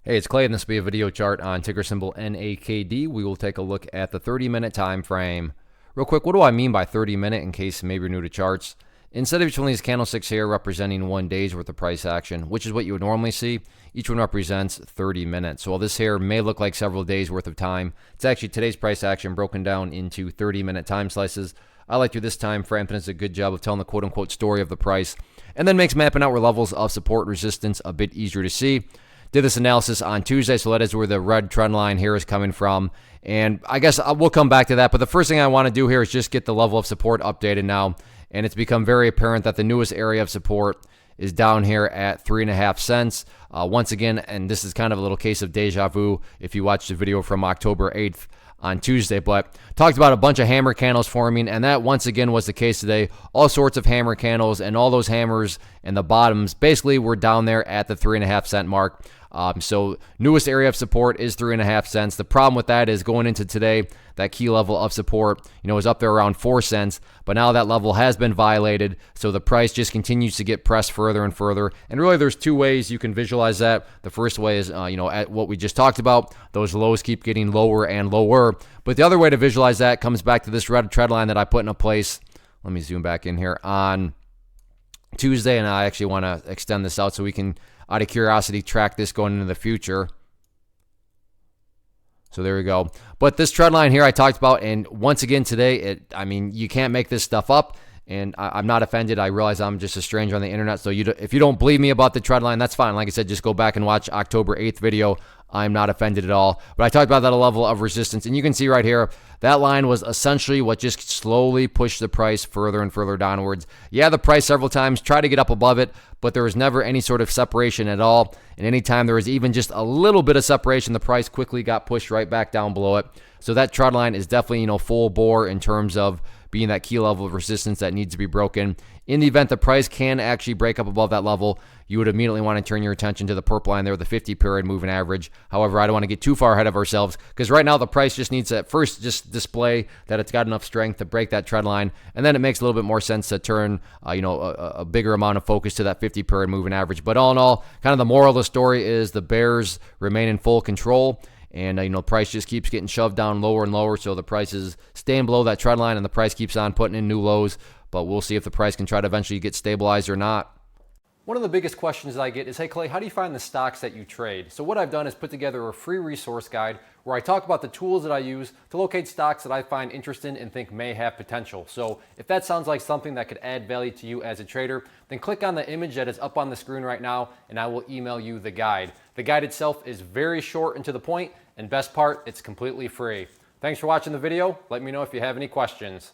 Hey, it's Clay, and this will be a video chart on ticker symbol NAKD. We will take a look at the 30-minute time frame. Real quick, what do I mean by 30-minute in case maybe you're new to charts? Instead of each one of these candlesticks here representing 1 day's worth of price action, which is what you would normally see, each one represents 30 minutes. So while this here may look like several days worth of time, it's actually today's price action broken down into 30-minute time slices. I like through this time frame, and it's a good job of telling the quote-unquote story of the price, and then makes mapping out where levels of support resistance a bit easier to see. Did this analysis on Tuesday, so that is where the red trend line here is coming from. And I guess we'll come back to that. But the first thing I want to do here is just get the level of support updated now. And it's become very apparent that the newest area of support is down here at 3.5 cents. Once again, and this is kind of a little case of deja vu if you watched the video from October 8th on Tuesday, but talked about a bunch of hammer candles forming, and that once again was the case today. All sorts of hammer candles, and all those hammers and the bottoms basically were down there at the 3.5 cent mark. So newest area of support is 3.5 cents. The problem with that is going into today, that key level of support, is up there around 4 cents, but now that level has been violated, so the price just continues to get pressed further and further. And really, there's two ways you can visualize that. The first way is, at what we just talked about, those lows keep getting lower and lower. But the other way to visualize that comes back to this red trend line that I put into place. Let me zoom back in here on Tuesday, and I actually want to extend this out so we can, out of curiosity, track this going into the future. So there we go. But this trend line here I talked about, and once again today, you can't make this stuff up, and I'm not offended. I realize I'm just a stranger on the internet, so if you don't believe me about the trend line, that's fine. Like I said, just go back and watch October 8th video. I'm not offended at all. But I talked about that level of resistance, and you can see right here, that line was essentially what just slowly pushed the price further and further downwards. Yeah, the price several times tried to get up above it, but there was never any sort of separation at all. And anytime there was even just a little bit of separation, the price quickly got pushed right back down below it. So that trend line is definitely, full bore in terms of being that key level of resistance that needs to be broken. In the event the price can actually break up above that level, you would immediately want to turn your attention to the purple line there, the 50-period moving average. However, I don't want to get too far ahead of ourselves because right now the price just needs to at first just display that it's got enough strength to break that trend line, and then it makes a little bit more sense to turn a bigger amount of focus to that 50-period moving average. But all in all, kind of the moral of the story is the bears remain in full control. And, the price just keeps getting shoved down lower and lower. So the price is staying below that trend line and the price keeps on putting in new lows. But we'll see if the price can try to eventually get stabilized or not. One of the biggest questions that I get is, hey Clay, how do you find the stocks that you trade? So what I've done is put together a free resource guide where I talk about the tools that I use to locate stocks that I find interesting and think may have potential. So if that sounds like something that could add value to you as a trader, then click on the image that is up on the screen right now and I will email you the guide. The guide itself is very short and to the point, and best part, it's completely free. Thanks for watching the video. Let me know if you have any questions.